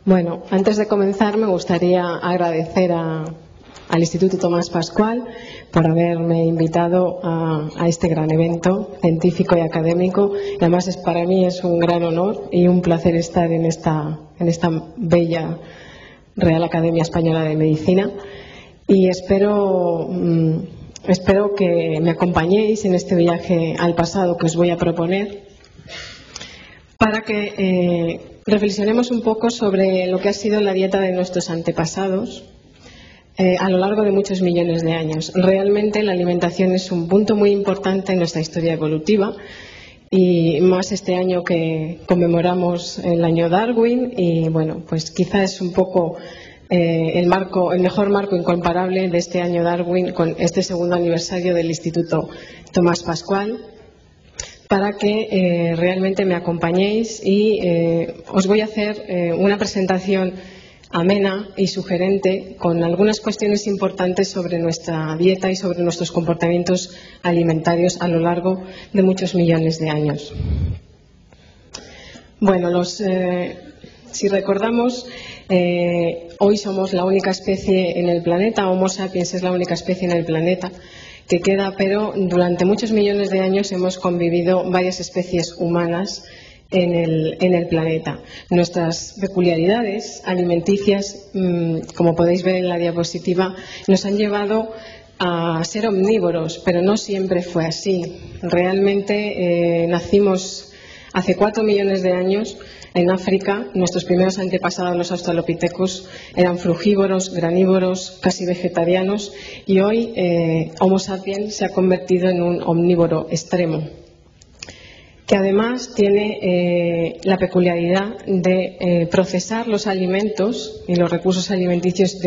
Bueno, antes de comenzar me gustaría agradecer al Instituto Tomás Pascual por haberme invitado a este gran evento científico y académico. Y además para mí es un gran honor y un placer estar en esta bella Real Academia Española de Medicina. Y espero que me acompañéis en este viaje al pasado que os voy a proponer, para que reflexionemos un poco sobre lo que ha sido la dieta de nuestros antepasados a lo largo de muchos millones de años. Realmente la alimentación es un punto muy importante en nuestra historia evolutiva, y más este año que conmemoramos el año Darwin, y bueno, pues quizá es un poco el mejor marco incomparable de este año Darwin con este segundo aniversario del Instituto Tomás Pascual, para que realmente me acompañéis y os voy a hacer una presentación amena y sugerente con algunas cuestiones importantes sobre nuestra dieta y sobre nuestros comportamientos alimentarios a lo largo de muchos millones de años. Bueno, si recordamos, hoy somos la única especie en el planeta, Homo sapiens es la única especie en el planeta que queda, pero durante muchos millones de años hemos convivido varias especies humanas en el planeta. Nuestras peculiaridades alimenticias, como podéis ver en la diapositiva, nos han llevado a ser omnívoros, pero no siempre fue así. Realmente nacimos hace 4 millones de años en África. Nuestros primeros antepasados, los australopithecus, eran frugívoros, granívoros, casi vegetarianos, y hoy Homo sapiens se ha convertido en un omnívoro extremo, que además tiene la peculiaridad de procesar los alimentos y los recursos alimenticios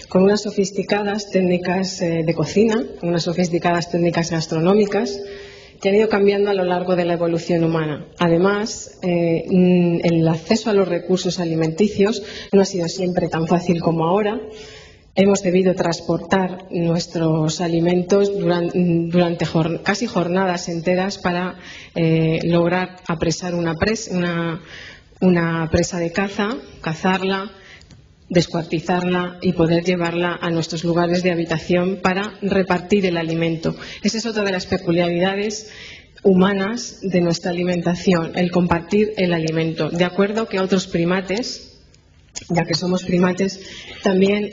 con unas sofisticadas técnicas de cocina, con unas sofisticadas técnicas gastronómicas, que han ido cambiando a lo largo de la evolución humana. Además, el acceso a los recursos alimenticios no ha sido siempre tan fácil como ahora. Hemos debido transportar nuestros alimentos durante casi jornadas enteras para lograr apresar una presa de caza, cazarla, descuartizarla y poder llevarla a nuestros lugares de habitación para repartir el alimento. Esa es otra de las peculiaridades humanas de nuestra alimentación, el compartir el alimento. De acuerdo que otros primates, ya que somos primates, también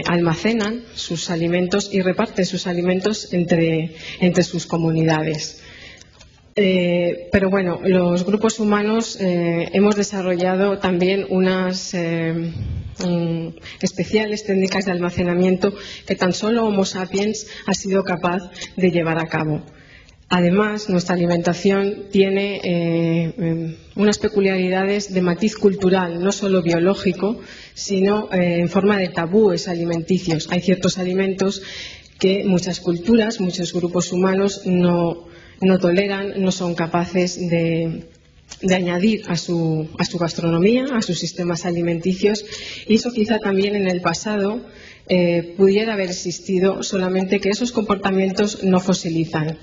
almacenan sus alimentos y reparten sus alimentos entre sus comunidades. Pero bueno, los grupos humanos hemos desarrollado también unas especiales técnicas de almacenamiento que tan solo Homo sapiens ha sido capaz de llevar a cabo. Además, nuestra alimentación tiene unas peculiaridades de matiz cultural, no solo biológico, sino en forma de tabúes alimenticios. Hay ciertos alimentos que muchas culturas, muchos grupos humanos no toleran, no son capaces de añadir a su gastronomía, a sus sistemas alimenticios, y eso quizá también en el pasado pudiera haber existido, solamente que esos comportamientos no fosilizan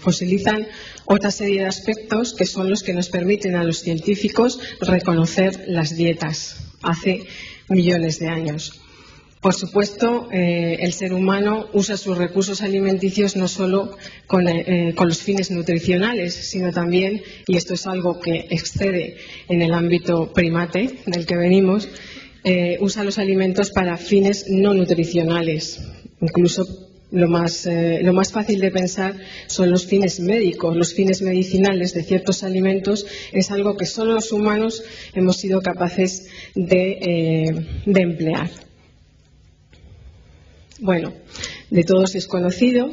otra serie de aspectos que son los que nos permiten a los científicos reconocer las dietas hace millones de años. Por supuesto, el ser humano usa sus recursos alimenticios no solo con los fines nutricionales, sino también, y esto es algo que excede en el ámbito primate del que venimos, usa los alimentos para fines no nutricionales. Incluso lo más fácil de pensar son los fines médicos, los fines medicinales de ciertos alimentos. Es algo que solo los humanos hemos sido capaces de emplear. Bueno, de todos es conocido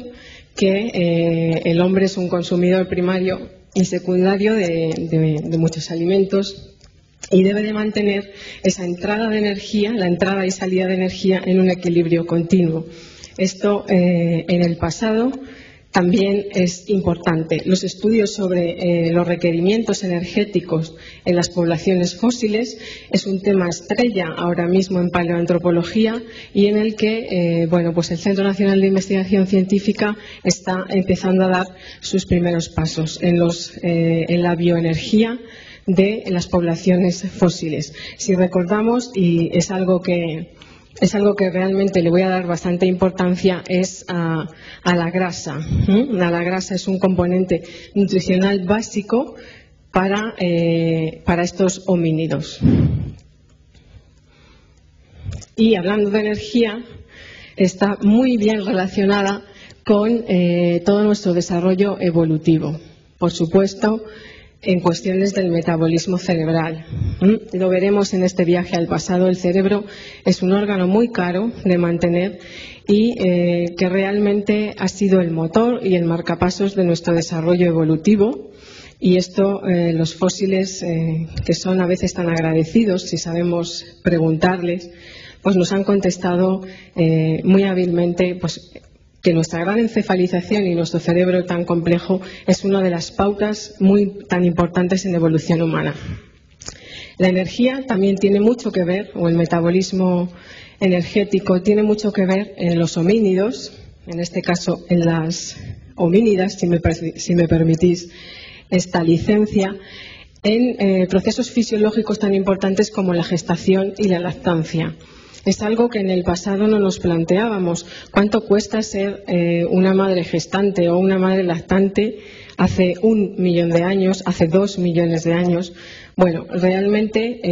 que el hombre es un consumidor primario y secundario de muchos alimentos, y debe de mantener esa entrada de energía, la entrada y salida de energía, en un equilibrio continuo. Esto en el pasado también es importante. Los estudios sobre los requerimientos energéticos en las poblaciones fósiles es un tema estrella ahora mismo en paleoantropología, y en el que pues el Centro Nacional de Investigación Científica está empezando a dar sus primeros pasos en la bioenergía de las poblaciones fósiles. Si recordamos, y es algo que realmente le voy a dar bastante importancia, es a la grasa. La grasa es un componente nutricional básico para estos homínidos. Y hablando de energía, está muy bien relacionada con todo nuestro desarrollo evolutivo. Por supuesto, en cuestiones del metabolismo cerebral. Lo veremos en este viaje al pasado. El cerebro es un órgano muy caro de mantener y que realmente ha sido el motor y el marcapasos de nuestro desarrollo evolutivo. Y esto, los fósiles, que son a veces tan agradecidos, si sabemos preguntarles, pues nos han contestado muy hábilmente pues, que nuestra gran encefalización y nuestro cerebro tan complejo es una de las pautas tan importantes en evolución humana. La energía también tiene mucho que ver, o el metabolismo energético tiene mucho que ver en los homínidos, en este caso en las homínidas, si me permitís esta licencia, en procesos fisiológicos tan importantes como la gestación y la lactancia. Es algo que en el pasado no nos planteábamos. ¿Cuánto cuesta ser una madre gestante o una madre lactante hace 1 millón de años, hace 2 millones de años? Bueno, realmente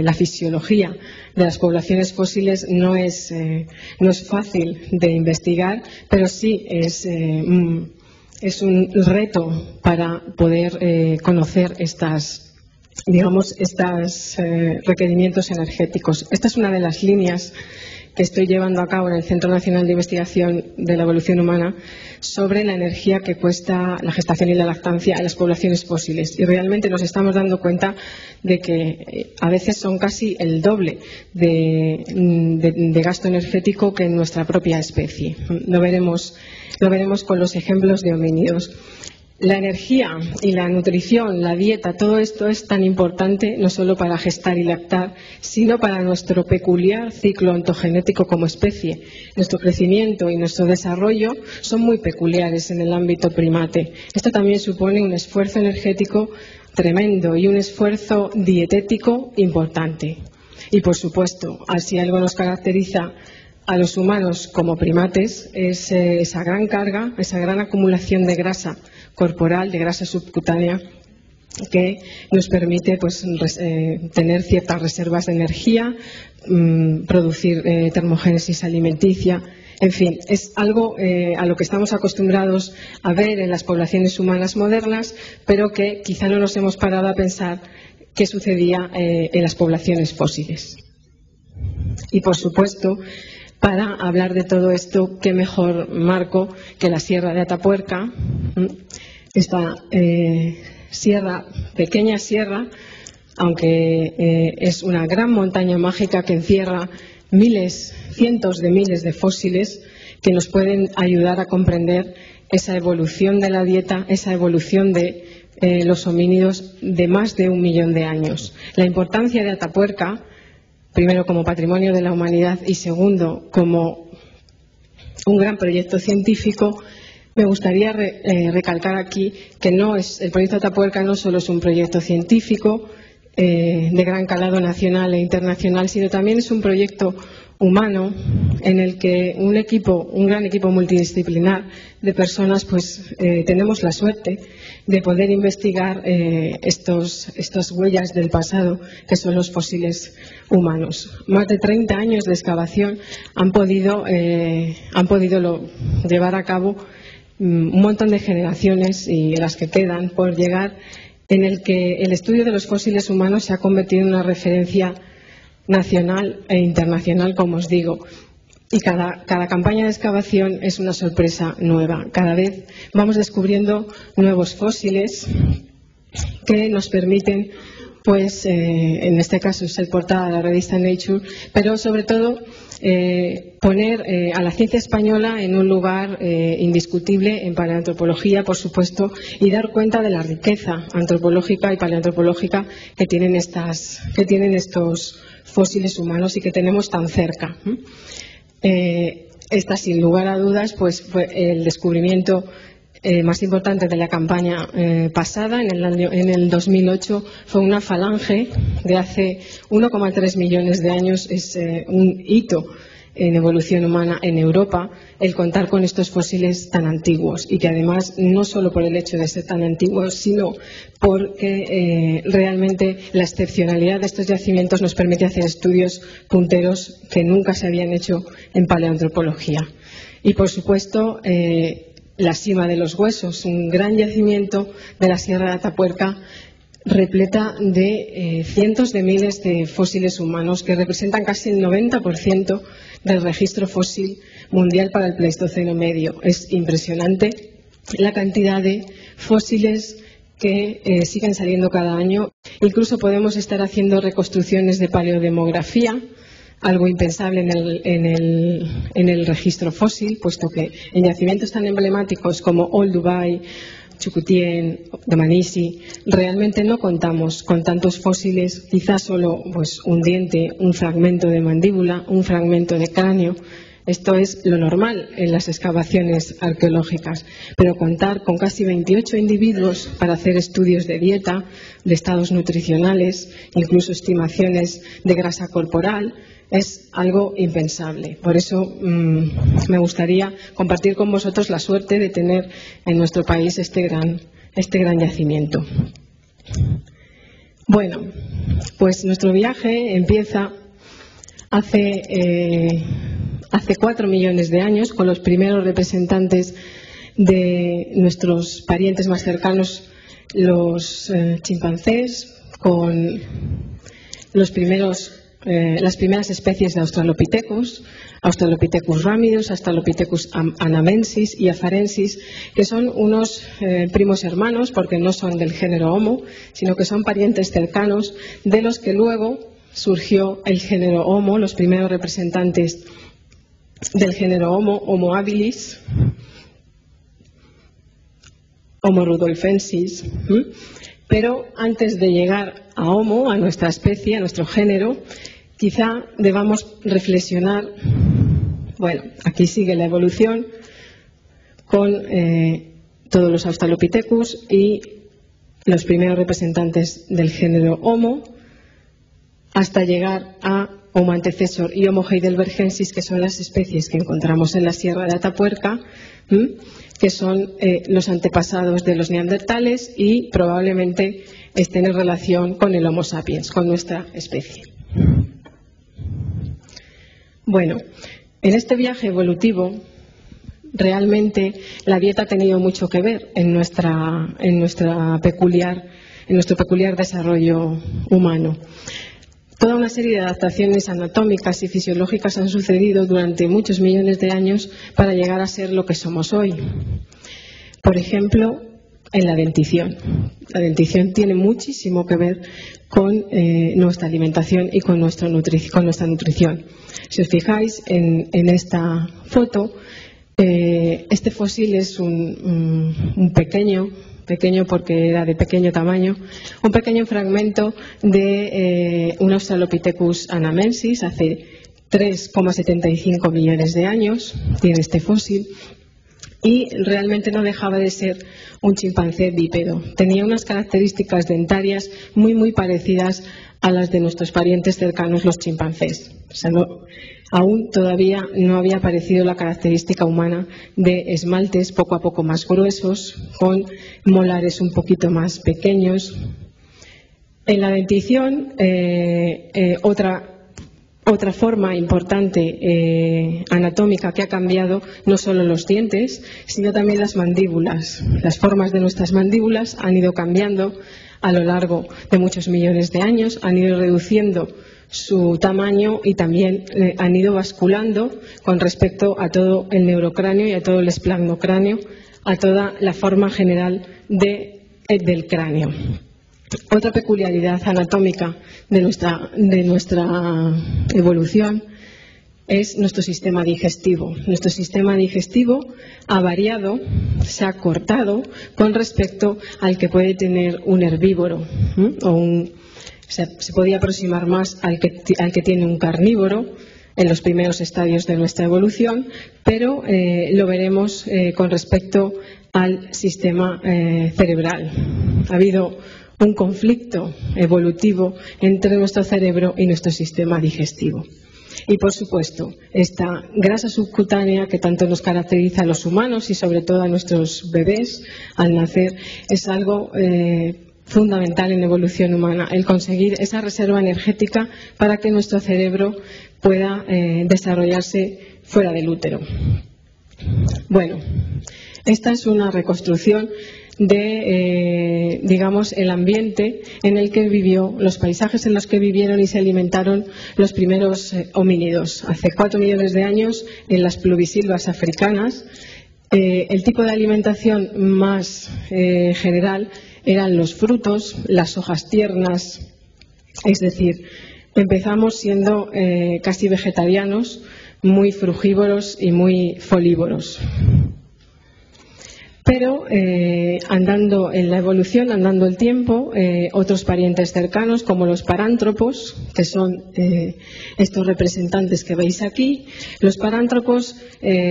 la fisiología de las poblaciones fósiles no es fácil de investigar, pero sí es un reto para poder conocer estos requerimientos energéticos. Esta es una de las líneas que estoy llevando a cabo en el Centro Nacional de Investigación de la Evolución Humana sobre la energía que cuesta la gestación y la lactancia en las poblaciones fósiles. Y realmente nos estamos dando cuenta de que a veces son casi el doble de gasto energético que en nuestra propia especie. Lo veremos con los ejemplos de homínidos. La energía y la nutrición, la dieta, todo esto es tan importante no solo para gestar y lactar, sino para nuestro peculiar ciclo ontogenético como especie. Nuestro crecimiento y nuestro desarrollo son muy peculiares en el ámbito primate. Esto también supone un esfuerzo energético tremendo y un esfuerzo dietético importante. Y, por supuesto, si algo nos caracteriza a los humanos como primates es esa gran carga, esa gran acumulación de grasa corporal, de grasa subcutánea, que nos permite tener ciertas reservas de energía, producir termogénesis alimenticia. En fin, es algo a lo que estamos acostumbrados a ver en las poblaciones humanas modernas, pero que quizá no nos hemos parado a pensar qué sucedía en las poblaciones fósiles. Y, por supuesto, para hablar de todo esto, qué mejor marco que la Sierra de Atapuerca, esta pequeña sierra, aunque es una gran montaña mágica que encierra cientos de miles de fósiles que nos pueden ayudar a comprender esa evolución de la dieta, esa evolución de los homínidos de más de 1 millón de años. La importancia de Atapuerca, primero como patrimonio de la humanidad y segundo como un gran proyecto científico, me gustaría recalcar aquí que el proyecto Atapuerca no solo es un proyecto científico de gran calado nacional e internacional, sino también es un proyecto humano en el que un gran equipo multidisciplinar de personas tenemos la suerte de poder investigar estas huellas del pasado que son los fósiles humanos. Más de 30 años de excavación han podido llevar a cabo un montón de generaciones y las que quedan por llegar, en el que el estudio de los fósiles humanos se ha convertido en una referencia nacional e internacional, como os digo. Y cada campaña de excavación es una sorpresa nueva. Cada vez vamos descubriendo nuevos fósiles que nos permiten, en este caso, ser portada de la revista Nature, pero sobre todo poner a la ciencia española en un lugar indiscutible en paleoantropología, por supuesto, y dar cuenta de la riqueza antropológica y paleoantropológica que tienen estos fósiles humanos y que tenemos tan cerca. Esta, sin lugar a dudas, fue el descubrimiento más importante de la campaña pasada, en el 2008, fue una falange de hace 1,3 millones de años. Es un hito en evolución humana en Europa el contar con estos fósiles tan antiguos, y que además, no solo por el hecho de ser tan antiguos, sino porque realmente la excepcionalidad de estos yacimientos nos permite hacer estudios punteros que nunca se habían hecho en paleoantropología. Y, por supuesto, la Sima de los Huesos, un gran yacimiento de la Sierra de Atapuerca, repleta de cientos de miles de fósiles humanos que representan casi el 90% del registro fósil mundial para el Pleistoceno medio. Es impresionante la cantidad de fósiles que siguen saliendo cada año. Incluso podemos estar haciendo reconstrucciones de paleodemografía, algo impensable en el registro fósil, puesto que en yacimientos tan emblemáticos como Old Dubai, Chukutien, Dmanisi, realmente no contamos con tantos fósiles, quizás solo un diente, un fragmento de mandíbula, un fragmento de cráneo. Esto es lo normal en las excavaciones arqueológicas, pero contar con casi 28 individuos para hacer estudios de dieta, de estados nutricionales, incluso estimaciones de grasa corporal, es algo impensable. Por eso me gustaría compartir con vosotros la suerte de tener en nuestro país este gran yacimiento. Bueno, pues nuestro viaje empieza hace 4 millones de años, con los primeros representantes de nuestros parientes más cercanos, los chimpancés, con las primeras especies de Australopithecus ramidus, Australopithecus anamensis y afarensis, que son unos primos hermanos, porque no son del género Homo, sino que son parientes cercanos de los que luego surgió el género Homo, los primeros representantes del género Homo, Homo habilis, Homo rudolfensis. Pero antes de llegar a Homo, a nuestra especie, a nuestro género, quizá debamos reflexionar. Bueno, aquí sigue la evolución con todos los Australopithecus y los primeros representantes del género Homo, hasta llegar a Homo antecesor y Homo heidelbergensis, que son las especies que encontramos en la Sierra de Atapuerca, que son los antepasados de los neandertales y probablemente estén en relación con el Homo sapiens, con nuestra especie. Bueno, en este viaje evolutivo realmente la dieta ha tenido mucho que ver en nuestro peculiar desarrollo humano. Toda una serie de adaptaciones anatómicas y fisiológicas han sucedido durante muchos millones de años para llegar a ser lo que somos hoy. Por ejemplo, en la dentición. La dentición tiene muchísimo que ver con nuestra alimentación y con nuestra nutrición. Si os fijáis en esta foto, este fósil es un pequeño porque era de pequeño tamaño, un pequeño fragmento de un Australopithecus anamensis hace 3,75 millones de años, tiene este fósil, y realmente no dejaba de ser un chimpancé bípedo. Tenía unas características dentarias muy parecidas a las de nuestros parientes cercanos, los chimpancés. O sea, aún todavía no había aparecido la característica humana de esmaltes poco a poco más gruesos, con molares un poquito más pequeños. En la dentición, otra forma importante anatómica que ha cambiado, no solo los dientes, sino también las mandíbulas. Las formas de nuestras mandíbulas han ido cambiando a lo largo de muchos millones de años, han ido reduciendo su tamaño y también han ido basculando con respecto a todo el neurocráneo y a todo el esplanocráneo, a toda la forma general del cráneo. Otra peculiaridad anatómica de nuestra evolución es nuestro sistema digestivo. Nuestro sistema digestivo ha variado, se ha cortado con respecto al que puede tener un herbívoro, se podía aproximar más al que tiene un carnívoro en los primeros estadios de nuestra evolución, pero lo veremos con respecto al sistema cerebral. Ha habido un conflicto evolutivo entre nuestro cerebro y nuestro sistema digestivo. Y, por supuesto, esta grasa subcutánea que tanto nos caracteriza a los humanos y sobre todo a nuestros bebés al nacer es algo fundamental en la evolución humana, el conseguir esa reserva energética para que nuestro cerebro pueda desarrollarse fuera del útero. Bueno, esta es una reconstrucción de, digamos, el ambiente en el que vivió, los paisajes en los que vivieron y se alimentaron los primeros homínidos. Hace 4 millones de años, en las pluvisilvas africanas, el tipo de alimentación más general eran los frutos, las hojas tiernas, es decir, empezamos siendo casi vegetarianos, muy frugívoros y muy folívoros. Pero andando en la evolución, andando el tiempo, otros parientes cercanos como los parántropos, que son estos representantes que veis aquí, los parántropos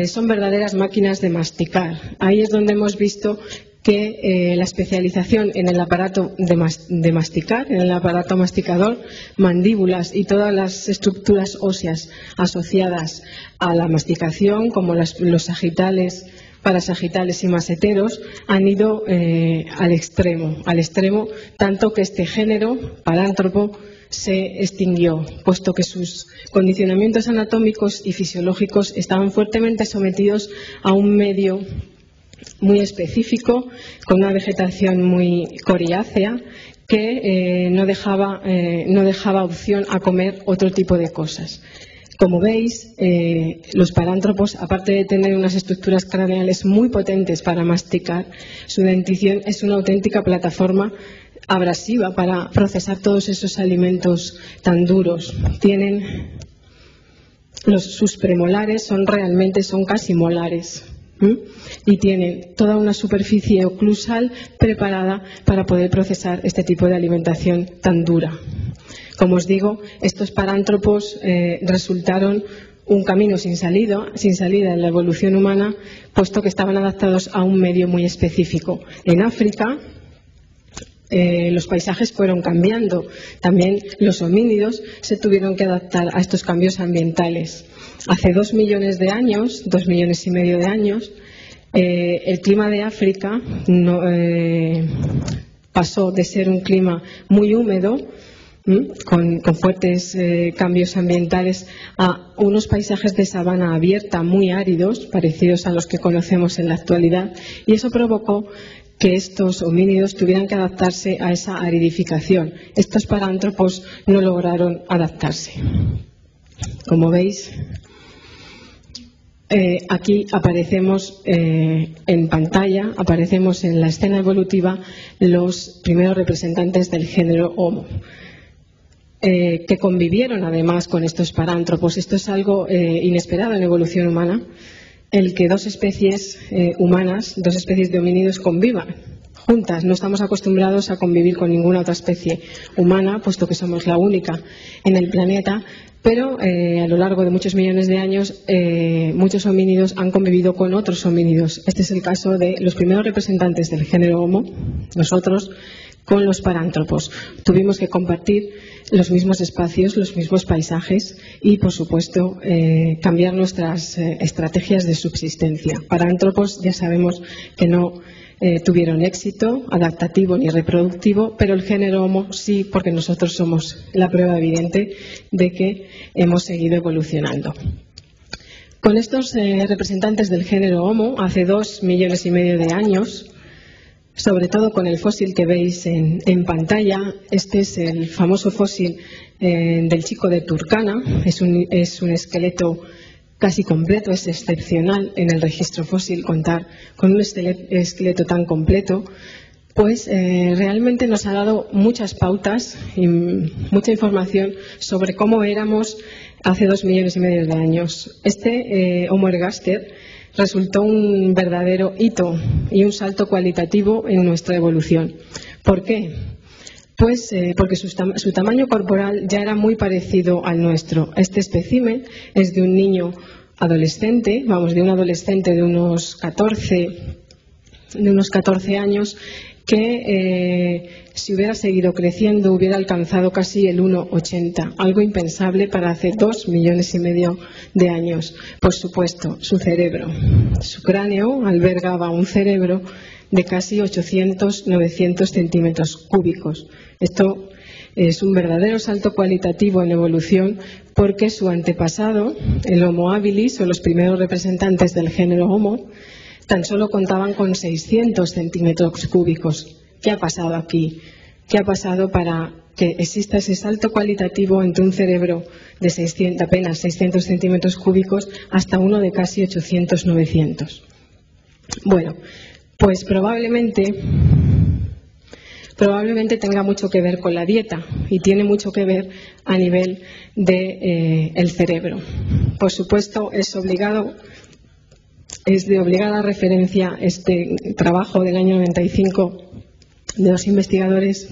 son verdaderas máquinas de masticar. Ahí es donde hemos visto que la especialización en el aparato de masticar, en el aparato masticador, mandíbulas y todas las estructuras óseas asociadas a la masticación, como los sagitales, parasagitales y maseteros, han ido al extremo, tanto que este género, parántropo, se extinguió, puesto que sus condicionamientos anatómicos y fisiológicos estaban fuertemente sometidos a un medio muy específico, con una vegetación muy coriácea, que no dejaba opción a comer otro tipo de cosas. Como veis, los parántropos, aparte de tener unas estructuras craneales muy potentes para masticar, su dentición es una auténtica plataforma abrasiva para procesar todos esos alimentos tan duros. Sus premolares son casi molares. Y tienen toda una superficie oclusal preparada para poder procesar este tipo de alimentación tan dura. Como os digo, estos parántropos resultaron un camino sin salida en la evolución humana, puesto que estaban adaptados a un medio muy específico. En África, los paisajes fueron cambiando. También los homínidos se tuvieron que adaptar a estos cambios ambientales. Hace 2 millones de años, 2,5 millones de años, el clima de África pasó de ser un clima muy húmedo, con fuertes cambios ambientales, a unos paisajes de sabana abierta muy áridos, parecidos a los que conocemos en la actualidad, y eso provocó que estos homínidos tuvieran que adaptarse a esa aridificación. Estos parántropos no lograron adaptarse. Como veis, aquí aparecemos en pantalla, aparecemos en la escena evolutiva los primeros representantes del género Homo, que convivieron además con estos parántropos. Esto es algo inesperado en la evolución humana, el que 2 especies humanas, 2 especies de homínidos convivan juntas. No estamos acostumbrados a convivir con ninguna otra especie humana, puesto que somos la única en el planeta, pero a lo largo de muchos millones de años muchos homínidos han convivido con otros homínidos. Este es el caso de los primeros representantes del género Homo, nosotros, con los parántropos. Tuvimos que compartir los mismos espacios, los mismos paisajes y, por supuesto, cambiar nuestras estrategias de subsistencia. Parántropos ya sabemos que no tuvieron éxito adaptativo ni reproductivo, pero el género Homo sí, porque nosotros somos la prueba evidente de que hemos seguido evolucionando. Con estos representantes del género Homo, hace 2,5 millones de años, sobre todo con el fósil que veis en pantalla, este es el famoso fósil del chico de Turkana. Es un esqueleto casi completo, es excepcional en el registro fósil contar con un esqueleto tan completo, pues realmente nos ha dado muchas pautas y mucha información sobre cómo éramos hace 2,5 millones de años. Este Homo ergaster resultó un verdadero hito y un salto cualitativo en nuestra evolución. ¿Por qué? Pues porque su tamaño corporal ya era muy parecido al nuestro. Este espécimen es de un niño adolescente, de un adolescente de unos 14 de unos 14 años que si hubiera seguido creciendo hubiera alcanzado casi el 1,80, algo impensable para hace 2,5 millones de años. Por supuesto, su cerebro, su cráneo albergaba un cerebro de casi 800-900 centímetros cúbicos. Esto es un verdadero salto cualitativo en evolución porque su antepasado, el Homo habilis o los primeros representantes del género Homo, tan solo contaban con 600 centímetros cúbicos. ¿Qué ha pasado aquí? ¿Qué ha pasado para que exista ese salto cualitativo entre un cerebro de apenas 600 centímetros cúbicos hasta uno de casi 800-900? Bueno, pues probablemente tenga mucho que ver con la dieta y tiene mucho que ver a nivel del cerebro. Por supuesto, es de obligada referencia este trabajo del año 95 de dos investigadores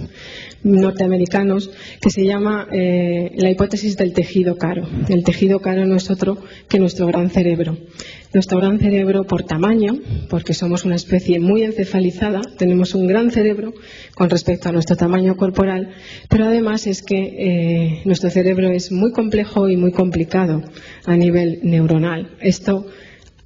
norteamericanos que se llama la hipótesis del tejido caro. El tejido caro no es otro que nuestro gran cerebro. Nuestro gran cerebro por tamaño, porque somos una especie muy encefalizada, tenemos un gran cerebro con respecto a nuestro tamaño corporal, pero además es que nuestro cerebro es muy complejo y muy complicado a nivel neuronal. Esto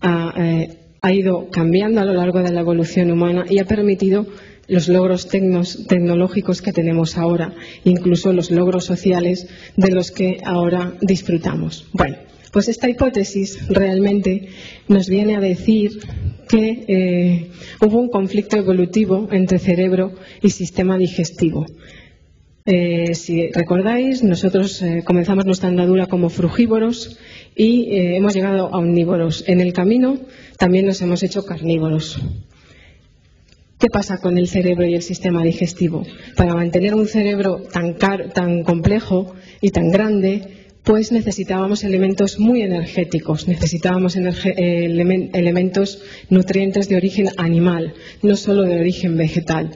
ha ido cambiando a lo largo de la evolución humana y ha permitido los logros tecnológicos que tenemos ahora, incluso los logros sociales de los que ahora disfrutamos. Bueno, pues esta hipótesis realmente nos viene a decir que hubo un conflicto evolutivo entre cerebro y sistema digestivo. Si recordáis, nosotros comenzamos nuestra andadura como frugívoros y hemos llegado a omnívoros. En el camino también nos hemos hecho carnívoros. ¿Qué pasa con el cerebro y el sistema digestivo? Para mantener un cerebro tan complejo y tan grande, pues necesitábamos elementos muy energéticos, necesitábamos elementos nutrientes de origen animal, no solo de origen vegetal.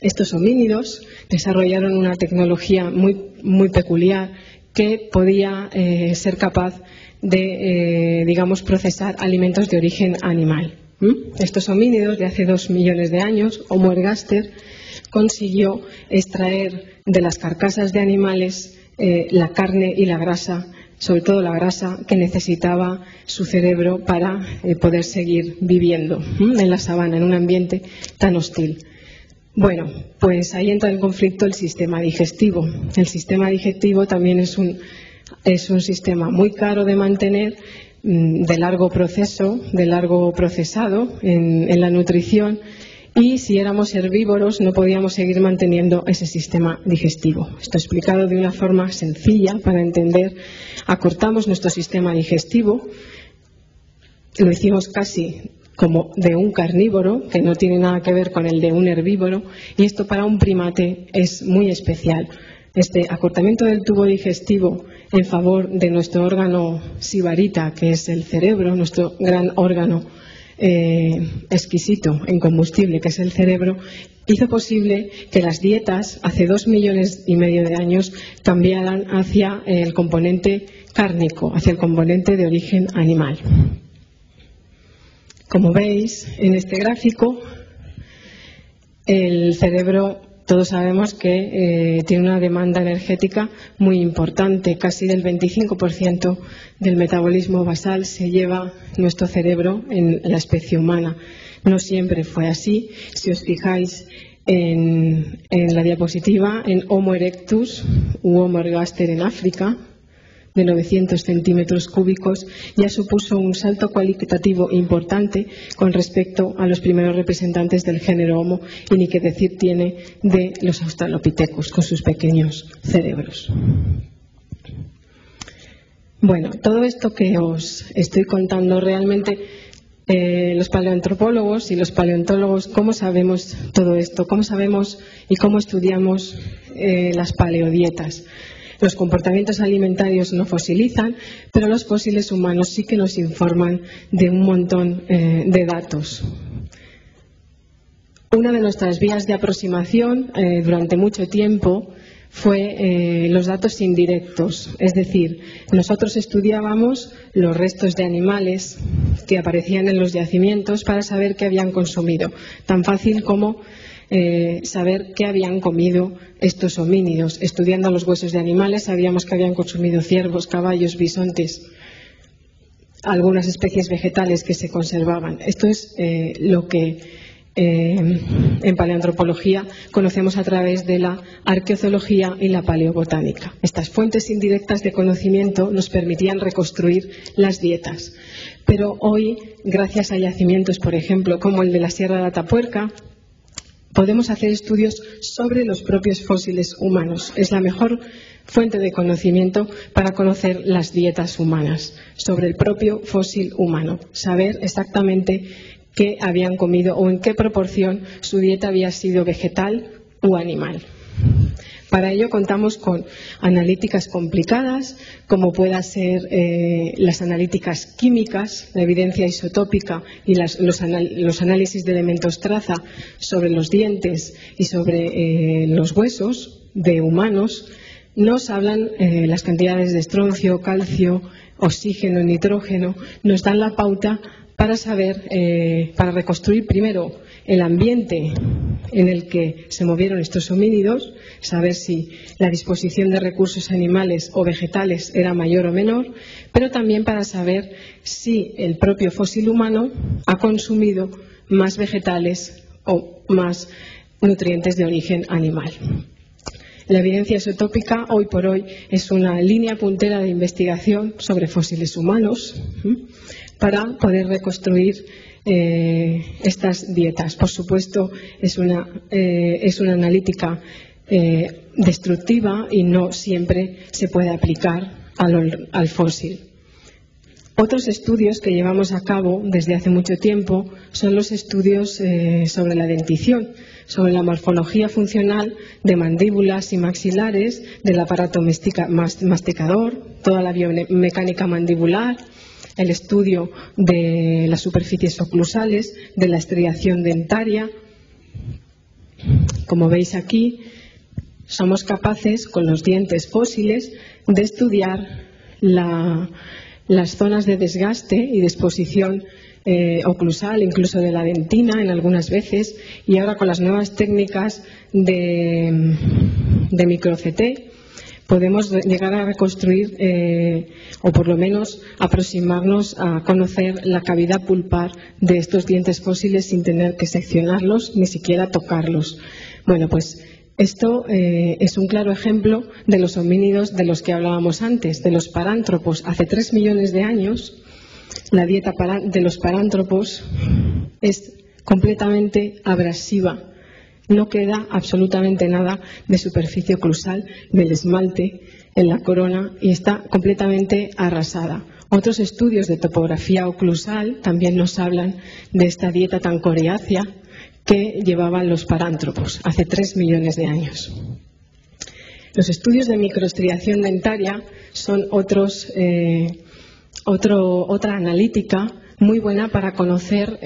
Estos homínidos desarrollaron una tecnología muy peculiar que podía ser capaz de, procesar alimentos de origen animal. Estos homínidos de hace 2 millones de años, Homo ergaster, consiguió extraer de las carcasas de animales la carne y la grasa, sobre todo la grasa que necesitaba su cerebro para poder seguir viviendo en la sabana, en un ambiente tan hostil. Bueno, pues ahí entra en conflicto el sistema digestivo. El sistema digestivo también es un sistema muy caro de mantener, de largo proceso, de largo procesado en la nutrición, y si éramos herbívoros no podíamos seguir manteniendo ese sistema digestivo. Esto explicado de una forma sencilla para entender: acortamos nuestro sistema digestivo, lo hicimos casi como de un carnívoro, que no tiene nada que ver con el de un herbívoro, y esto para un primate es muy especial. Este acortamiento del tubo digestivo en favor de nuestro órgano sibarita, que es el cerebro, nuestro gran órgano exquisito en combustible, que es el cerebro, hizo posible que las dietas hace 2,5 millones de años cambiaran hacia el componente cárnico, hacia el componente de origen animal. Como veis en este gráfico, el cerebro, todos sabemos que tiene una demanda energética muy importante. Casi del 25% del metabolismo basal se lleva nuestro cerebro en la especie humana. No siempre fue así. Si os fijáis en la diapositiva, en Homo erectus u Homo ergaster en África, de 900 centímetros cúbicos, ya supuso un salto cualitativo importante con respecto a los primeros representantes del género Homo, y ni qué decir tiene de los australopithecus con sus pequeños cerebros. Bueno, todo esto que os estoy contando realmente, los paleoantropólogos y los paleontólogos, ¿cómo sabemos todo esto? ¿Cómo sabemos y cómo estudiamos las paleodietas? Los comportamientos alimentarios no fosilizan, pero los fósiles humanos sí que nos informan de un montón de datos. Una de nuestras vías de aproximación durante mucho tiempo fue los datos indirectos, es decir, nosotros estudiábamos los restos de animales que aparecían en los yacimientos para saber qué habían consumido, tan fácil como saber qué habían comido estos homínidos. Estudiando los huesos de animales sabíamos que habían consumido ciervos, caballos, bisontes, algunas especies vegetales que se conservaban. Esto es lo que en paleoantropología conocemos a través de la arqueozoología y la paleobotánica. Estas fuentes indirectas de conocimiento nos permitían reconstruir las dietas. Pero hoy, gracias a yacimientos, por ejemplo, como el de la Sierra de Atapuerca, podemos hacer estudios sobre los propios fósiles humanos. Es la mejor fuente de conocimiento para conocer las dietas humanas, sobre el propio fósil humano, saber exactamente qué habían comido o en qué proporción su dieta había sido vegetal o animal. Para ello contamos con analíticas complicadas, como puedan ser las analíticas químicas, la evidencia isotópica y los análisis de elementos traza sobre los dientes y sobre los huesos de humanos. Nos hablan las cantidades de estroncio, calcio, oxígeno, nitrógeno, nos dan la pauta para saber, para reconstruir primero el ambiente en el que se movieron estos homínidos, saber si la disposición de recursos animales o vegetales era mayor o menor, pero también para saber si el propio fósil humano ha consumido más vegetales o más nutrientes de origen animal. La evidencia isotópica hoy por hoy es una línea puntera de investigación sobre fósiles humanos para poder reconstruir estas dietas. Por supuesto, es una analítica destructiva y no siempre se puede aplicar al fósil. Otros estudios que llevamos a cabo desde hace mucho tiempo son los estudios sobre la dentición, sobre la morfología funcional de mandíbulas y maxilares, del aparato masticador, toda la biomecánica mandibular, el estudio de las superficies oclusales, de la estriación dentaria. Como veis aquí, somos capaces, con los dientes fósiles, de estudiar las zonas de desgaste y de exposición oclusal, incluso de la dentina en algunas veces, y ahora con las nuevas técnicas de micro-CT podemos llegar a reconstruir o por lo menos aproximarnos a conocer la cavidad pulpar de estos dientes fósiles sin tener que seccionarlos ni siquiera tocarlos. Bueno, pues esto es un claro ejemplo de los homínidos de los que hablábamos antes, de los parántropos. Hace 3 millones de años la dieta de los parántropos es completamente abrasiva. No queda absolutamente nada de superficie oclusal del esmalte en la corona y está completamente arrasada. Otros estudios de topografía oclusal también nos hablan de esta dieta tan coriácea que llevaban los parántropos hace 3 millones de años. Los estudios de microestriación dentaria son otra analítica muy buena para conocer,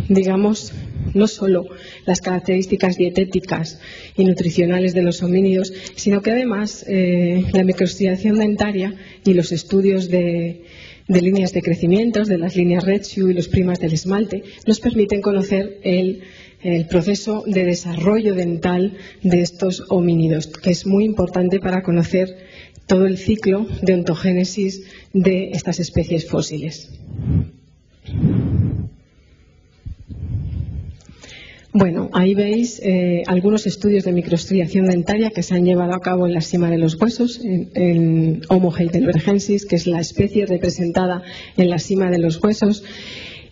digamos, no solo las características dietéticas y nutricionales de los homínidos, sino que además la microestriación dentaria y los estudios de líneas de crecimiento, de las líneas Redschuh y los primas del esmalte, nos permiten conocer el proceso de desarrollo dental de estos homínidos, que es muy importante para conocer todo el ciclo de ontogénesis de estas especies fósiles. Bueno, ahí veis algunos estudios de microestriación dentaria que se han llevado a cabo en la cima de los huesos, en Homo heidelbergensis, que es la especie representada en la cima de los huesos,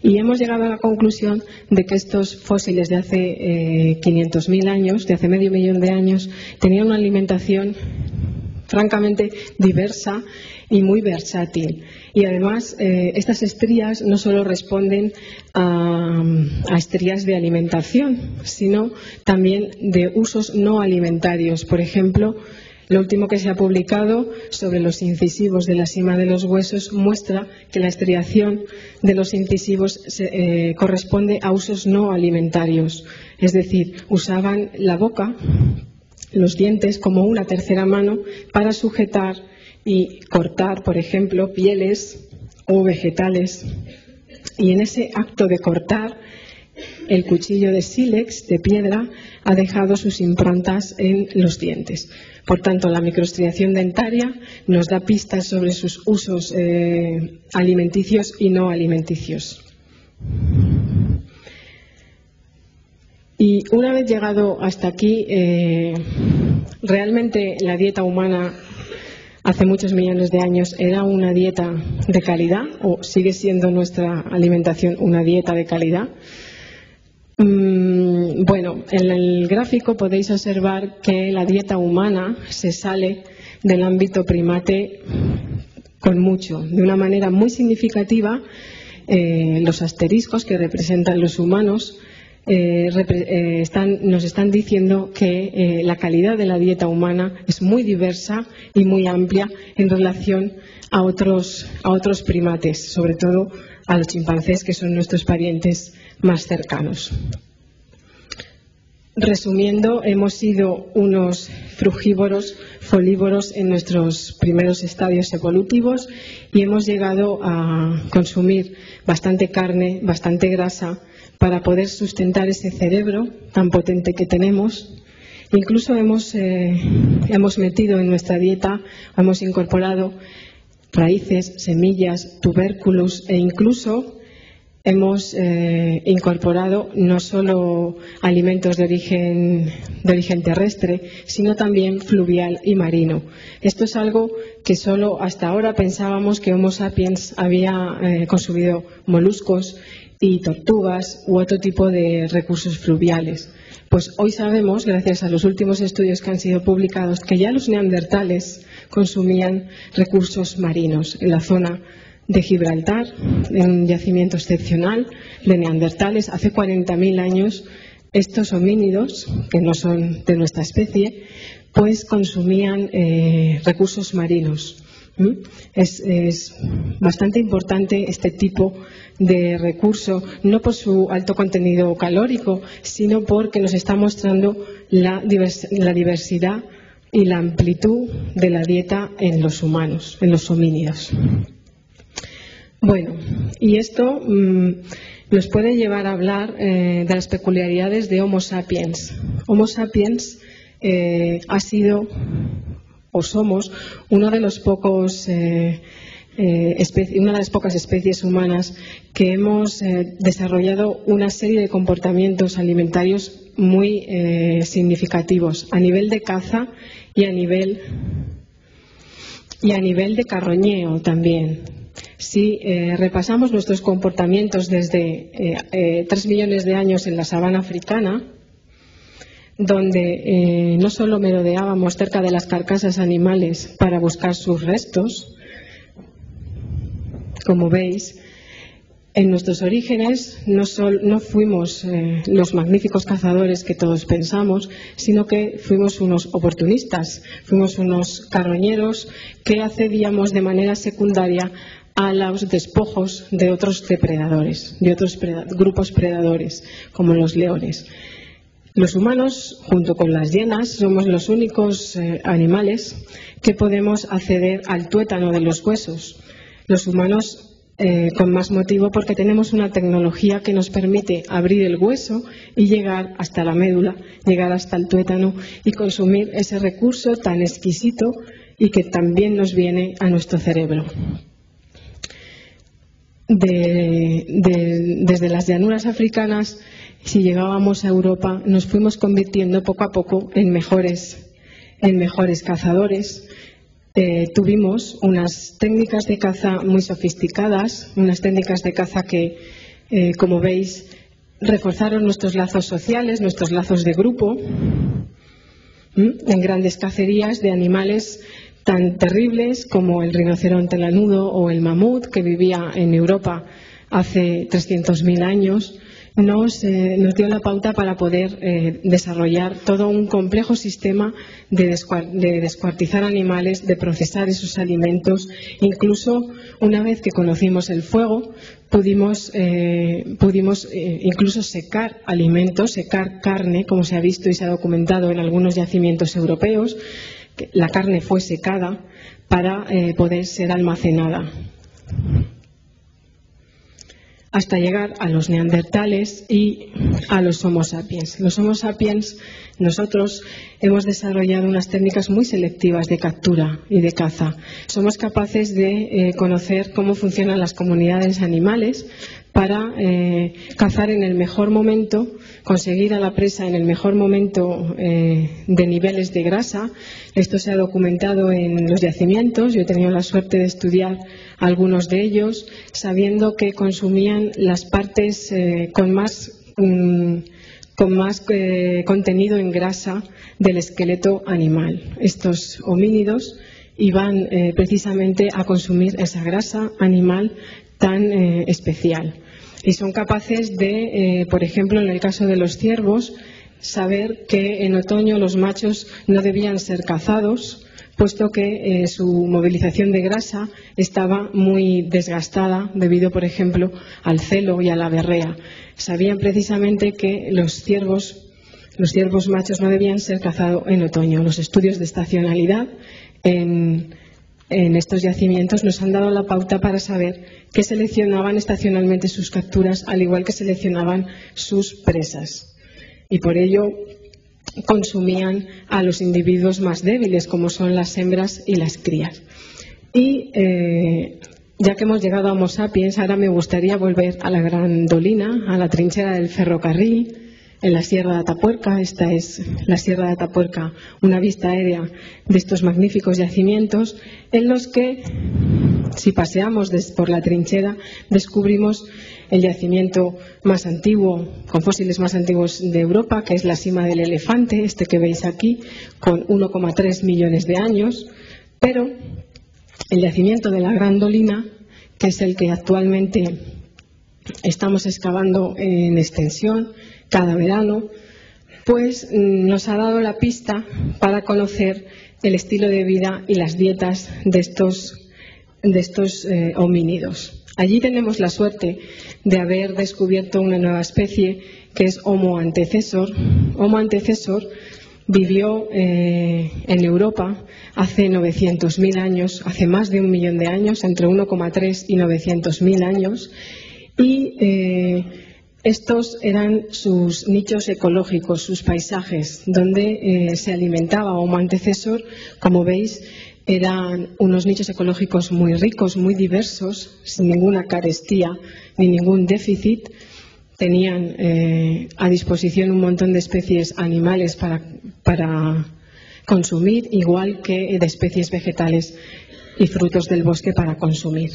y hemos llegado a la conclusión de que estos fósiles de hace 500.000 años, de hace medio millón de años, tenían una alimentación francamente diversa y muy versátil. Y además estas estrías no solo responden a estrías de alimentación, sino también de usos no alimentarios. Por ejemplo, lo último que se ha publicado sobre los incisivos de la cima de los huesos muestra que la estriación de los incisivos corresponde a usos no alimentarios. Es decir, usaban la boca los dientes como una tercera mano para sujetar y cortar, por ejemplo, pieles o vegetales. Y en ese acto de cortar, el cuchillo de sílex, de piedra, ha dejado sus improntas en los dientes. Por tanto, la microestriación dentaria nos da pistas sobre sus usos alimenticios y no alimenticios. Y una vez llegado hasta aquí, realmente la dieta humana hace muchos millones de años era una dieta de calidad, o sigue siendo nuestra alimentación una dieta de calidad. Bueno, en el gráfico podéis observar que la dieta humana se sale del ámbito primate con mucho, de una manera muy significativa. Los asteriscos que representan los humanos nos están diciendo que la calidad de la dieta humana es muy diversa y muy amplia en relación a otros primates, sobre todo a los chimpancés, que son nuestros parientes más cercanos. Resumiendo, hemos sido unos frugívoros, folívoros en nuestros primeros estadios evolutivos y hemos llegado a consumir bastante carne, bastante grasa para poder sustentar ese cerebro tan potente que tenemos. Incluso hemos metido en nuestra dieta, hemos incorporado raíces, semillas, tubérculos e incluso hemos incorporado no solo alimentos de origen terrestre, sino también fluvial y marino. Esto es algo que solo hasta ahora pensábamos que Homo sapiens había consumido moluscos y tortugas u otro tipo de recursos fluviales. Pues hoy sabemos, gracias a los últimos estudios que han sido publicados, que ya los neandertales consumían recursos marinos en la zona de Gibraltar, en un yacimiento excepcional de neandertales. Hace 40.000 años estos homínidos, que no son de nuestra especie, pues consumían recursos marinos. Es bastante importante este tipo de recurso, no por su alto contenido calórico, sino porque nos está mostrando la diversidad y la amplitud de la dieta en los humanos, en los homínidos. Bueno, y esto nos puede llevar a hablar de las peculiaridades de Homo sapiens. Homo sapiens ha sido o somos una de las pocas especies humanas que hemos desarrollado una serie de comportamientos alimentarios muy significativos a nivel de caza y a nivel de carroñeo también. Si repasamos nuestros comportamientos desde 3 millones de años en la sabana africana, donde no solo merodeábamos cerca de las carcasas animales para buscar sus restos, como veis, en nuestros orígenes no fuimos los magníficos cazadores que todos pensamos, sino que fuimos unos oportunistas, fuimos unos carroñeros que accedíamos de manera secundaria a los despojos de otros depredadores, de otros grupos predadores, como los leones. Los humanos, junto con las hienas, somos los únicos animales que podemos acceder al tuétano de los huesos. Los humanos, con más motivo, porque tenemos una tecnología que nos permite abrir el hueso y llegar hasta la médula, llegar hasta el tuétano y consumir ese recurso tan exquisito y que también nos viene a nuestro cerebro. Desde las llanuras africanas, si llegábamos a Europa, nos fuimos convirtiendo poco a poco en mejores cazadores. Tuvimos unas técnicas de caza muy sofisticadas, unas técnicas de caza que, como veis, reforzaron nuestros lazos sociales, nuestros lazos de grupo, en grandes cacerías de animales tan terribles como el rinoceronte lanudo o el mamut, que vivía en Europa hace 300.000 años, nos dio la pauta para poder desarrollar todo un complejo sistema de descuartizar animales, de procesar esos alimentos. Incluso una vez que conocimos el fuego, pudimos incluso secar alimentos, secar carne, como se ha visto y se ha documentado en algunos yacimientos europeos. La carne fue secada para poder ser almacenada, hasta llegar a los neandertales y a los Homo sapiens. Los Homo sapiens, nosotros hemos desarrollado unas técnicas muy selectivas de captura y de caza. Somos capaces de conocer cómo funcionan las comunidades animales para cazar en el mejor momento, conseguir a la presa en el mejor momento de niveles de grasa. Esto se ha documentado en los yacimientos. Yo he tenido la suerte de estudiar algunos de ellos, sabiendo que consumían las partes con más contenido en grasa del esqueleto animal. Estos homínidos iban precisamente a consumir esa grasa animal tan especial. Y son capaces de, por ejemplo, en el caso de los ciervos, saber que en otoño los machos no debían ser cazados, puesto que su movilización de grasa estaba muy desgastada debido, por ejemplo, al celo y a la berrea. Sabían precisamente que los ciervos machos no debían ser cazados en otoño. Los estudios de estacionalidad en estos yacimientos nos han dado la pauta para saber que seleccionaban estacionalmente sus capturas, al igual que seleccionaban sus presas. Y por ello consumían a los individuos más débiles, como son las hembras y las crías. Y ya que hemos llegado a Homo sapiens, ahora me gustaría volver a la Gran Dolina, a la trinchera del ferrocarril, en la Sierra de Atapuerca. Esta es la Sierra de Atapuerca, una vista aérea de estos magníficos yacimientos, en los que, si paseamos por la trinchera, descubrimos el yacimiento más antiguo, con fósiles más antiguos de Europa, que es la Sima del Elefante, este que veis aquí, con 1,3 millones de años. Pero el yacimiento de la Gran Dolina, que es el que actualmente estamos excavando en extensión cada verano, pues nos ha dado la pista para conocer el estilo de vida y las dietas de estos homínidos. Allí tenemos la suerte de haber descubierto una nueva especie, que es Homo antecessor. Homo antecessor vivió en Europa hace 900.000 años, hace más de 1 millón de años, entre 1,3 y 900.000 años, y estos eran sus nichos ecológicos, sus paisajes, donde se alimentaba Homo antecessor. Como veis, eran unos nichos ecológicos muy ricos, muy diversos, sin ninguna carestía ni ningún déficit. Tenían a disposición un montón de especies animales para consumir, igual que de especies vegetales y frutos del bosque para consumir.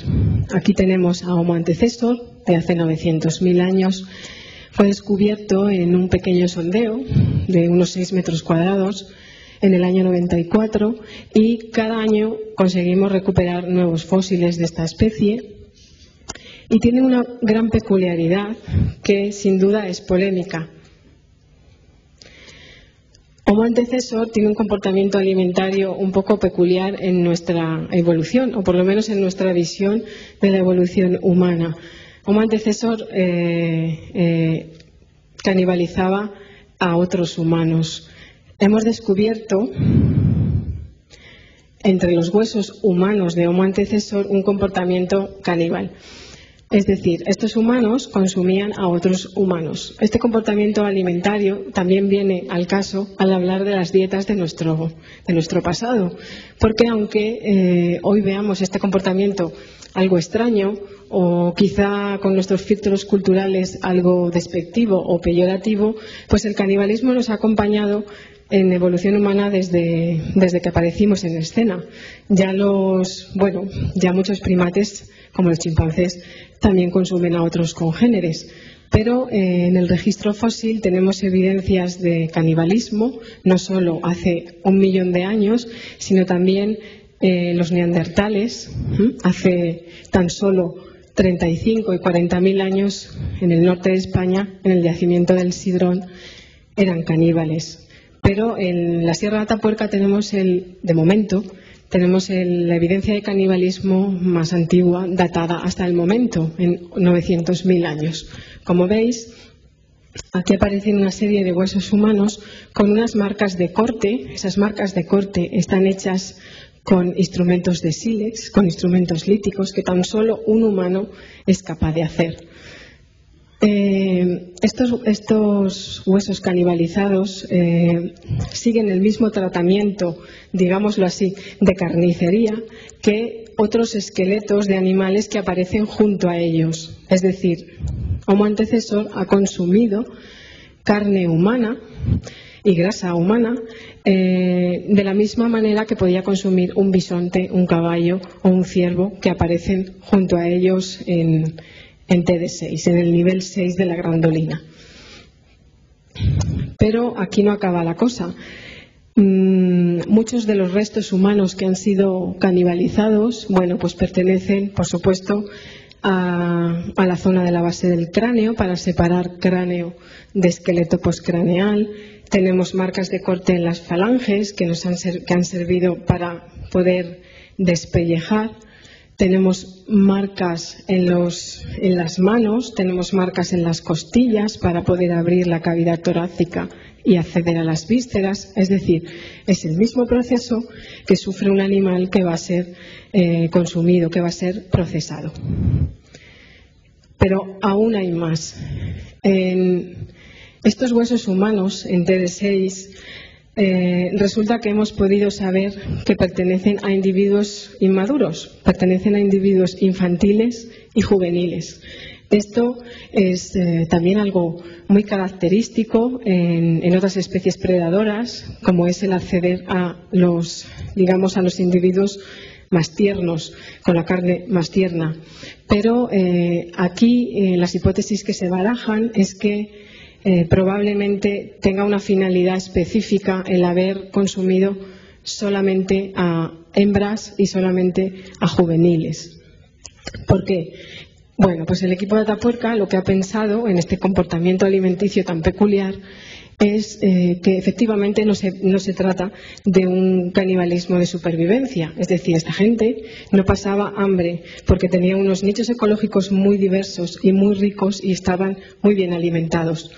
Aquí tenemos a Homo antecessor de hace 900.000 años. Fue descubierto en un pequeño sondeo de unos 6 metros cuadrados en el año 94, y cada año conseguimos recuperar nuevos fósiles de esta especie. Y tiene una gran peculiaridad que sin duda es polémica. Homo antecessor tiene un comportamiento alimentario un poco peculiar en nuestra evolución, o por lo menos en nuestra visión de la evolución humana. Homo antecessor canibalizaba a otros humanos. Hemos descubierto entre los huesos humanos de Homo antecessor un comportamiento caníbal. Es decir, estos humanos consumían a otros humanos. Este comportamiento alimentario también viene al caso al hablar de las dietas de nuestro pasado, porque aunque hoy veamos este comportamiento algo extraño, o quizá con nuestros filtros culturales algo despectivo o peyorativo, pues el canibalismo nos ha acompañado en evolución humana desde que aparecimos en escena. Ya muchos primates, como los chimpancés, también consumen a otros congéneres. Pero en el registro fósil tenemos evidencias de canibalismo, no solo hace 1 millón de años, sino también los neandertales, hace tan solo 35 y 40.000 años en el norte de España, en el yacimiento del Sidrón, eran caníbales. Pero en la Sierra de Atapuerca de momento, tenemos la evidencia de canibalismo más antigua, datada hasta el momento, en 900.000 años. Como veis, aquí aparecen una serie de huesos humanos con unas marcas de corte. Esas marcas de corte están hechas con instrumentos de sílex, con instrumentos líticos, que tan solo un humano es capaz de hacer. Estos huesos canibalizados siguen el mismo tratamiento, digámoslo así, de carnicería que otros esqueletos de animales que aparecen junto a ellos. Es decir, Homo antecesor ha consumido carne humana y grasa humana de la misma manera que podía consumir un bisonte, un caballo o un ciervo que aparecen junto a ellos en TD6, en el nivel 6 de la grandolina. Pero aquí no acaba la cosa. Muchos de los restos humanos que han sido canibalizados, bueno, pues pertenecen, por supuesto, a la zona de la base del cráneo, para separar cráneo de esqueleto postcraneal. Tenemos marcas de corte en las falanges que han servido para poder despellejar. Tenemos marcas en las manos, tenemos marcas en las costillas para poder abrir la cavidad torácica y acceder a las vísceras. Es decir, es el mismo proceso que sufre un animal que va a ser consumido, que va a ser procesado. Pero aún hay más. En estos huesos humanos, en TD6, resulta que hemos podido saber que pertenecen a individuos inmaduros, pertenecen a individuos infantiles y juveniles. Esto es también algo muy característico en otras especies predadoras, como es el acceder a los individuos más tiernos, con la carne más tierna. Pero aquí las hipótesis que se barajan es que probablemente tenga una finalidad específica el haber consumido solamente a hembras y solamente a juveniles. ¿Por qué? Bueno, pues el equipo de Atapuerca lo que ha pensado en este comportamiento alimenticio tan peculiar es que efectivamente no se trata de un canibalismo de supervivencia. Es decir, esta gente no pasaba hambre porque tenía unos nichos ecológicos muy diversos y muy ricos y estaban muy bien alimentados.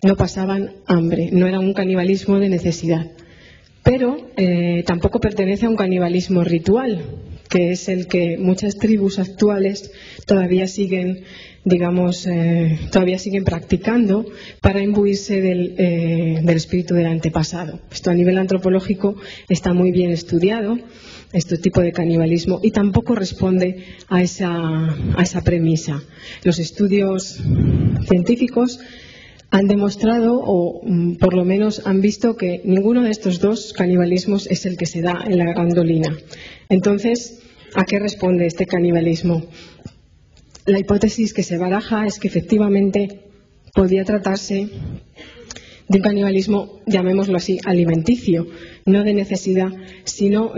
No pasaban hambre, no era un canibalismo de necesidad. Pero tampoco pertenece a un canibalismo ritual, que es el que muchas tribus actuales todavía siguen practicando para imbuirse del espíritu del antepasado. Esto a nivel antropológico está muy bien estudiado, este tipo de canibalismo, y tampoco responde a esa premisa. Los estudios científicos han demostrado, o por lo menos han visto, que ninguno de estos dos canibalismos es el que se da en la grandolina. Entonces, ¿a qué responde este canibalismo? La hipótesis que se baraja es que efectivamente podía tratarse de un canibalismo, llamémoslo así, alimenticio, no de necesidad, sino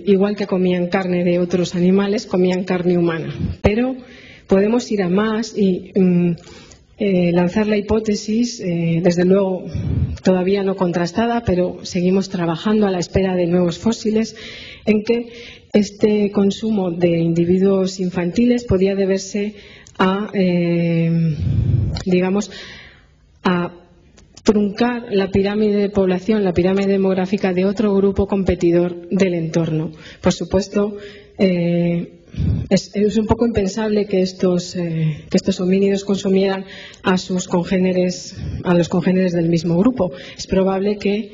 igual que comían carne de otros animales, comían carne humana. Pero podemos ir a más y lanzar la hipótesis, desde luego todavía no contrastada, pero seguimos trabajando a la espera de nuevos fósiles, en que este consumo de individuos infantiles podía deberse a truncar la pirámide de población, la pirámide demográfica de otro grupo competidor del entorno. Por supuesto, es un poco impensable que estos homínidos consumieran a los congéneres del mismo grupo. Es probable que,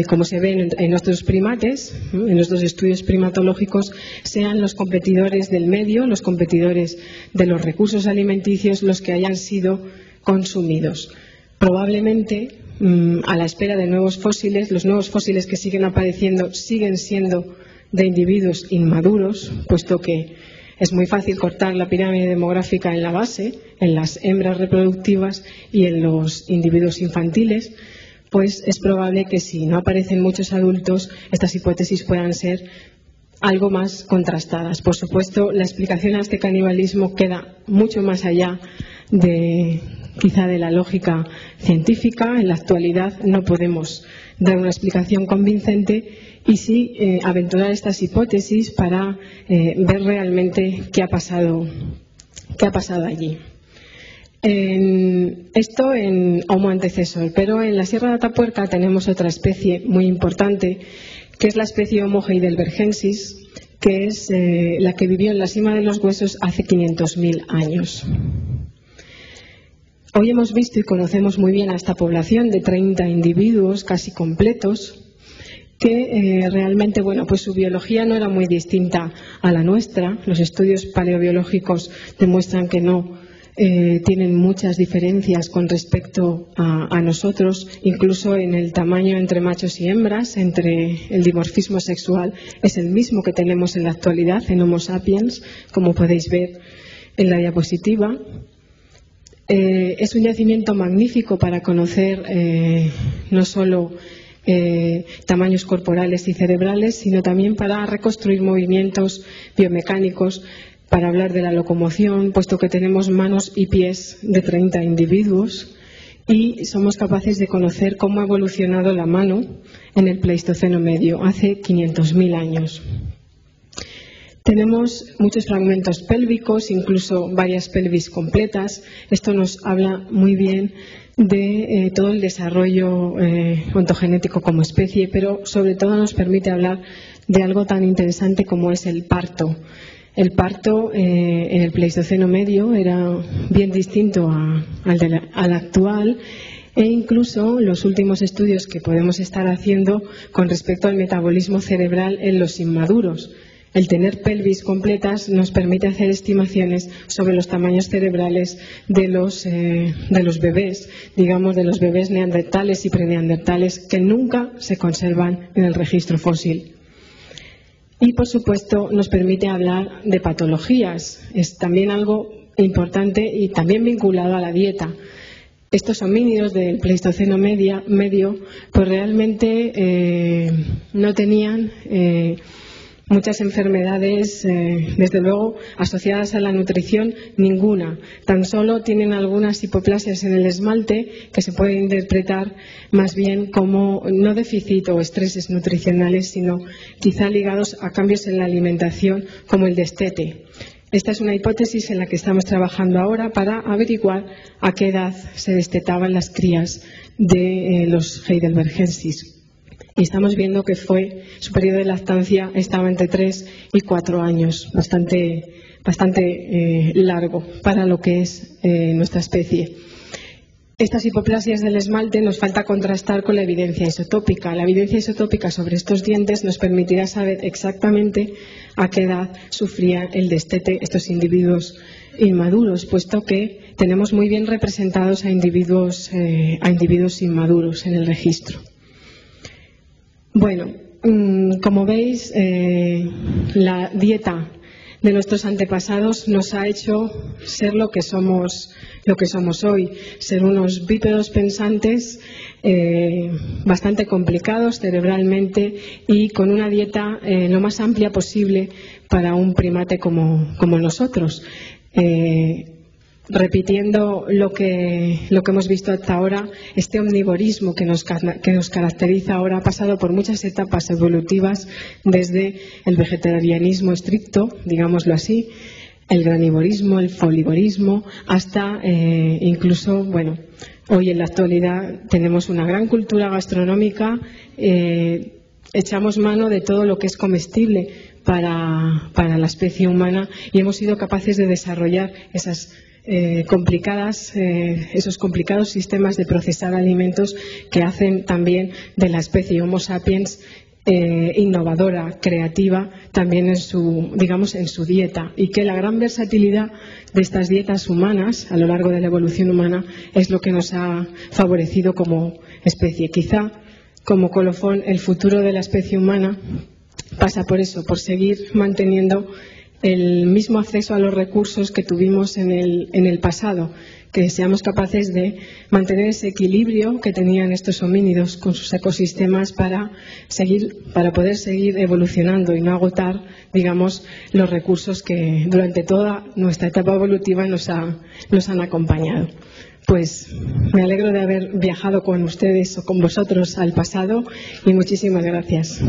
como se ve en nuestros primates, en nuestros estudios primatológicos, sean los competidores del medio, los competidores de los recursos alimenticios, los que hayan sido consumidos. Probablemente, a la espera de nuevos fósiles, los nuevos fósiles que siguen apareciendo siguen siendo de individuos inmaduros, puesto que es muy fácil cortar la pirámide demográfica en la base, en las hembras reproductivas y en los individuos infantiles. Pues es probable que si no aparecen muchos adultos, estas hipótesis puedan ser algo más contrastadas. Por supuesto, la explicación a este canibalismo queda mucho más allá quizá de la lógica científica. En la actualidad no podemos dar una explicación convincente y sí aventurar estas hipótesis para ver realmente qué ha pasado allí. Esto en Homo antecesor, pero en la Sierra de Atapuerca tenemos otra especie muy importante, que es la especie Homo heidelbergensis, que es la que vivió en la cima de los huesos hace 500.000 años. Hoy hemos visto y conocemos muy bien a esta población de 30 individuos casi completos, que realmente, pues su biología no era muy distinta a la nuestra. Los estudios paleobiológicos demuestran que no tienen muchas diferencias con respecto a nosotros, incluso en el tamaño entre machos y hembras, entre el dimorfismo sexual es el mismo que tenemos en la actualidad en Homo sapiens, como podéis ver en la diapositiva. Es un yacimiento magnífico para conocer no solo tamaños corporales y cerebrales, sino también para reconstruir movimientos biomecánicos, para hablar de la locomoción, puesto que tenemos manos y pies de 30 individuos y somos capaces de conocer cómo ha evolucionado la mano en el Pleistoceno medio, hace 500.000 años. Tenemos muchos fragmentos pélvicos, incluso varias pelvis completas. Esto nos habla muy bien de todo el desarrollo ontogenético como especie, pero sobre todo nos permite hablar de algo tan interesante como es el parto. El parto en el Pleistoceno medio era bien distinto al actual, e incluso los últimos estudios que podemos estar haciendo con respecto al metabolismo cerebral en los inmaduros. El tener pelvis completas nos permite hacer estimaciones sobre los tamaños cerebrales de los bebés, digamos de los bebés neandertales y preneandertales, que nunca se conservan en el registro fósil. Y, por supuesto, nos permite hablar de patologías. Es también algo importante y también vinculado a la dieta. Estos homínidos del Pleistoceno medio, pues realmente no tenían muchas enfermedades, desde luego, asociadas a la nutrición, ninguna. Tan solo tienen algunas hipoplasias en el esmalte que se pueden interpretar más bien como no déficit o estreses nutricionales, sino quizá ligados a cambios en la alimentación como el destete. Esta es una hipótesis en la que estamos trabajando ahora para averiguar a qué edad se destetaban las crías de los heidelbergensis. Y estamos viendo que su periodo de lactancia estaba entre 3 y 4 años, bastante largo para lo que es nuestra especie. Estas hipoplasias del esmalte nos falta contrastar con la evidencia isotópica. La evidencia isotópica sobre estos dientes nos permitirá saber exactamente a qué edad sufrían el destete estos individuos inmaduros, puesto que tenemos muy bien representados a individuos inmaduros en el registro. Bueno, como veis, la dieta de nuestros antepasados nos ha hecho ser lo que somos hoy, ser unos bípedos pensantes bastante complicados cerebralmente y con una dieta lo más amplia posible para un primate como nosotros. Repitiendo lo que hemos visto hasta ahora, este omnivorismo que nos caracteriza ahora ha pasado por muchas etapas evolutivas, desde el vegetarianismo estricto, digámoslo así, el granivorismo, el folivorismo, hasta incluso, hoy en la actualidad tenemos una gran cultura gastronómica, echamos mano de todo lo que es comestible para la especie humana y hemos sido capaces de desarrollar esos complicados sistemas de procesar alimentos que hacen también de la especie Homo sapiens innovadora, creativa, también en su dieta, y que la gran versatilidad de estas dietas humanas a lo largo de la evolución humana es lo que nos ha favorecido como especie. Quizá, como colofón, el futuro de la especie humana pasa por eso, por seguir manteniendo el mismo acceso a los recursos que tuvimos en el pasado, que seamos capaces de mantener ese equilibrio que tenían estos homínidos con sus ecosistemas para poder seguir evolucionando y no agotar, digamos, los recursos que durante toda nuestra etapa evolutiva nos han acompañado. Pues me alegro de haber viajado con ustedes o con vosotros al pasado y muchísimas gracias.